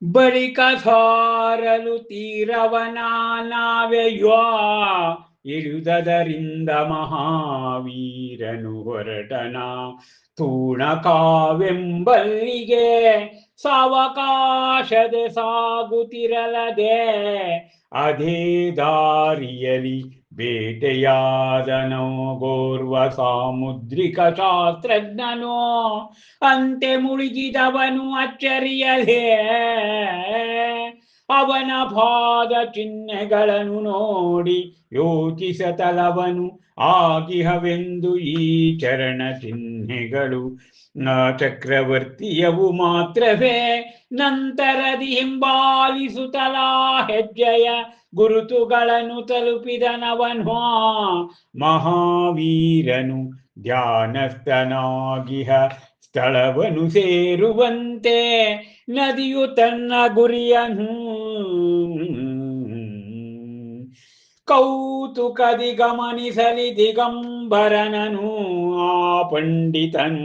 ಬಳಿಕ ಸಾರಲು ತೀರವನ ನಾವೆಯೋ ಇಳಿದದರಿಂದ ಮಹಾವೀರನು ಹೊರಟನ ತೂಣಕಾವೆಂಬಲ್ಲಿಗೆ ಸಾವಕಾಶದೆ ಸಾಗುತ್ತಿರಲದೆ ಅದೇ ದಾರಿಯಲಿ ಬೇಟೆಯಾದನೋ ಗೋರ್ವ ಸಾಮುದ್ರಿಕ ಶಾಸ್ತ್ರಜ್ಞನೋ ಅಂತೆ ಮುಳುಗಿದವನು ಅಚ್ಚರಿಯಲೇ ಅವನ ಪಾದ ಚಿಹ್ನೆಗಳನ್ನು ನೋಡಿ ಯೋಚಿಸತಲವನು ಆಗಿಹವೆಂದು ಈ ಚರಣ ಚಿಹ್ನೆಗಳು ಚಕ್ರವರ್ತಿಯವು ಮಾತ್ರವೇ ನಂತರದಿ ಹಿಂಬಾಲಿಸುತ್ತಲಾ ಹೆಜ್ಜೆಯ ಗುರುತುಗಳನ್ನು ತಲುಪಿದನವನು ಮಹಾವೀರನು ಧ್ಯಾನಸ್ಥನಾಗಿಹ ಸ್ಥಳವನ್ನು ಸೇರುವಂತೆ ನದಿಯು ತನ್ನ ಗುರಿಯನ್ನು ಕೌತುಕದಿ ಗಮನಿಸಲಿ ದಿಗಂಬರನನು ಆ ಪಂಡಿತನ್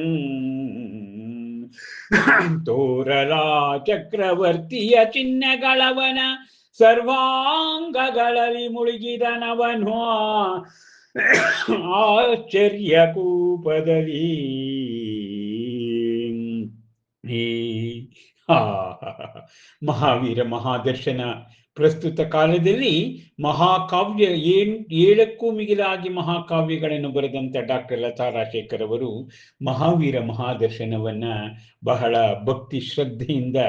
ತೋರಲ ಚಕ್ರವರ್ತಿಯ ಚಿಹ್ನೆಗಳವನ ಸರ್ವಾಂಗಗಳಲ್ಲಿ ಮುಳುಗಿದನವನು ಆಶ್ಚರ್ಯ ಕೂಪದಲ್ಲಿ ಮಹಾವೀರ ಮಹಾದರ್ಶನ ಪ್ರಸ್ತುತ ಕಾಲದಲ್ಲಿ ಮಹಾಕಾವ್ಯ 7ಕ್ಕೂ ಮಿಗಿಲಾಗಿ ಮಹಾಕಾವ್ಯಗಳನ್ನು ಬರೆದಂತ ಡಾಕ್ಟರ್ ಲತಾ ರಾಜಶೇಖರ್ ಅವರು ಮಹಾವೀರ ಮಹಾದರ್ಶನವನ್ನ ಬಹಳ ಭಕ್ತಿ ಶ್ರದ್ಧೆಯಿಂದ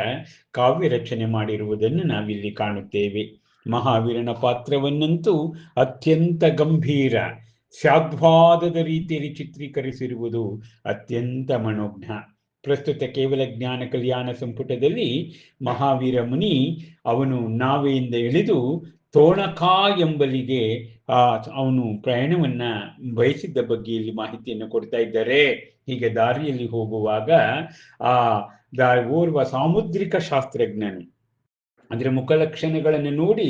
ಕಾವ್ಯ ರಚನೆ ಮಾಡಿರುವುದನ್ನು ನಾವಿಲ್ಲಿ ಕಾಣುತ್ತೇವೆ. ಮಹಾವೀರನ ಪಾತ್ರವನ್ನಂತೂ ಅತ್ಯಂತ ಗಂಭೀರ ಸಾಧ್ವಾದದ ರೀತಿಯಲ್ಲಿ ಚಿತ್ರೀಕರಿಸಿರುವುದು ಅತ್ಯಂತ ಮನೋಜ್ಞ. ಪ್ರಸ್ತುತ ಕೇವಲ ಜ್ಞಾನ ಕಲ್ಯಾಣ ಸಂಪುಟದಲ್ಲಿ ಮಹಾವೀರ ಮುನಿ ಅವನು ನಾವೆಯಿಂದ ಇಳಿದು ತೋಣಕಾ ಎಂಬಲ್ಲಿಗೆ ಅವನು ಪ್ರಯಾಣವನ್ನ ಬಯಸಿದ್ದ ಬಗ್ಗೆ ಇಲ್ಲಿ ಮಾಹಿತಿಯನ್ನು ಕೊಡ್ತಾ ಇದ್ದಾರೆ. ಹೀಗೆ ದಾರಿಯಲ್ಲಿ ಹೋಗುವಾಗ ಓರ್ವ ಸಾಮುದ್ರಿಕ ಶಾಸ್ತ್ರಜ್ಞನು ಅದರ ಮುಖಲಕ್ಷಣಗಳನ್ನು ನೋಡಿ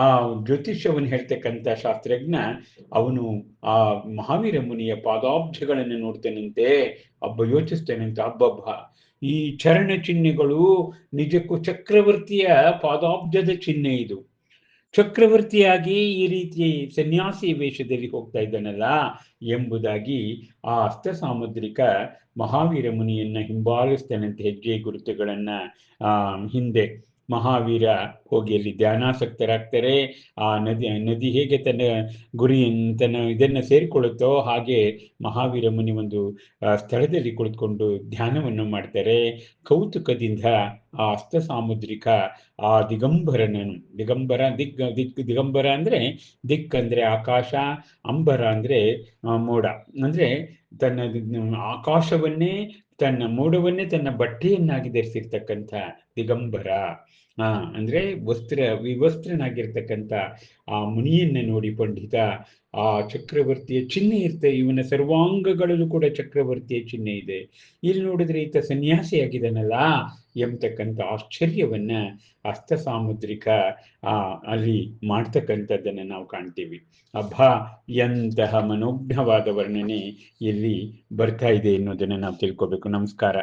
ಆ ಜ್ಯೋತಿಷ್ಯವನ್ನು ಹೇಳ್ತಕ್ಕಂಥ ಶಾಸ್ತ್ರಜ್ಞ ಅವನು ಆ ಮಹಾವೀರ ಮುನಿಯ ಪಾದಾಬ್ಜಗಳನ್ನು ನೋಡ್ತಾನಂತೆ. ಯೋಚಿಸ್ತೇನಂತೆ, ಹಬ್ಬಬ್ಬ, ಈ ಚರಣ ಚಿಹ್ನೆಗಳು ನಿಜಕ್ಕೂ ಚಕ್ರವರ್ತಿಯ ಪಾದಾಬ್ಜದ ಚಿಹ್ನೆ. ಇದು ಚಕ್ರವರ್ತಿಯಾಗಿ ಈ ರೀತಿ ಸನ್ಯಾಸಿ ವೇಷದಲ್ಲಿ ಹೋಗ್ತಾ ಇದ್ದಾನಲ್ಲ ಎಂಬುದಾಗಿ ಆ ಅಸ್ತ ಸಾಮುದ್ರಿಕ ಮಹಾವೀರ ಮುನಿಯನ್ನ ಹಿಂಬಾಲಿಸ್ತಾನಂತೆ ಹೆಜ್ಜೆ ಗುರುತುಗಳನ್ನ ಹಿಂದೆ ಮಹಾವೀರ ಹೋಗಿ ಅಲ್ಲಿ ಧ್ಯಾನಾಸಕ್ತರಾಗ್ತಾರೆ. ಆ ನದಿ ಹೇಗೆ ತನ್ನ ಇದನ್ನ ಸೇರಿಕೊಳ್ಳುತ್ತೋ ಹಾಗೆ ಮಹಾವೀರ ಮುನಿ ಒಂದು ಸ್ಥಳದಲ್ಲಿ ಕುಳಿತುಕೊಂಡು ಧ್ಯಾನವನ್ನು ಮಾಡ್ತಾರೆ. ಕೌತುಕದಿಂದ ಆ ಅಸ್ತ ಸಾಮುದ್ರಿಕ ಆ ದಿಗಂಬರ ಅಂದ್ರೆ ದಿಕ್ ಅಂದ್ರೆ ಆಕಾಶ, ಅಂಬರ ಅಂದ್ರೆ ಮೋಡ, ಅಂದ್ರೆ ತನ್ನ ಆಕಾಶವನ್ನೇ ತನ್ನ ಮೋಡವನ್ನೇ ತನ್ನ ಬಟ್ಟೆಯನ್ನಾಗಿ ಧರಿಸಿರ್ತಕ್ಕಂಥ ದಿಗಂಬರ, ಅಂದ್ರೆ ವಿವಸ್ತ್ರನಾಗಿರ್ತಕ್ಕಂಥ ಆ ಮುನಿಯನ್ನ ನೋಡಿ ಪಂಡಿತ ಆ ಚಕ್ರವರ್ತಿಯ ಚಿಹ್ನೆ ಇವನ ಸರ್ವಾಂಗಗಳಲ್ಲೂ ಕೂಡ ಚಕ್ರವರ್ತಿಯ ಚಿಹ್ನೆ ಇದೆ. ಇಲ್ಲಿ ನೋಡಿದ್ರೆ ಈತ ಸನ್ಯಾಸಿಯಾಗಿದ್ದಾನಲ್ಲ ಎಂಬತಕ್ಕಂಥ ಆಶ್ಚರ್ಯವನ್ನ ಅಸ್ತ ಸಾಮುದ್ರಿಕ ಅಲ್ಲಿ ಮಾಡ್ತಕ್ಕಂಥದ್ದನ್ನ ನಾವು ಕಾಣ್ತೀವಿ. ಎಂತಹ ಮನೋಜ್ಞವಾದ ವರ್ಣನೆ ಇಲ್ಲಿ ಬರ್ತಾ ಇದೆ ಎನ್ನುವುದನ್ನು ನಾವು ತಿಳ್ಕೋಬೇಕು. ನಮಸ್ಕಾರ.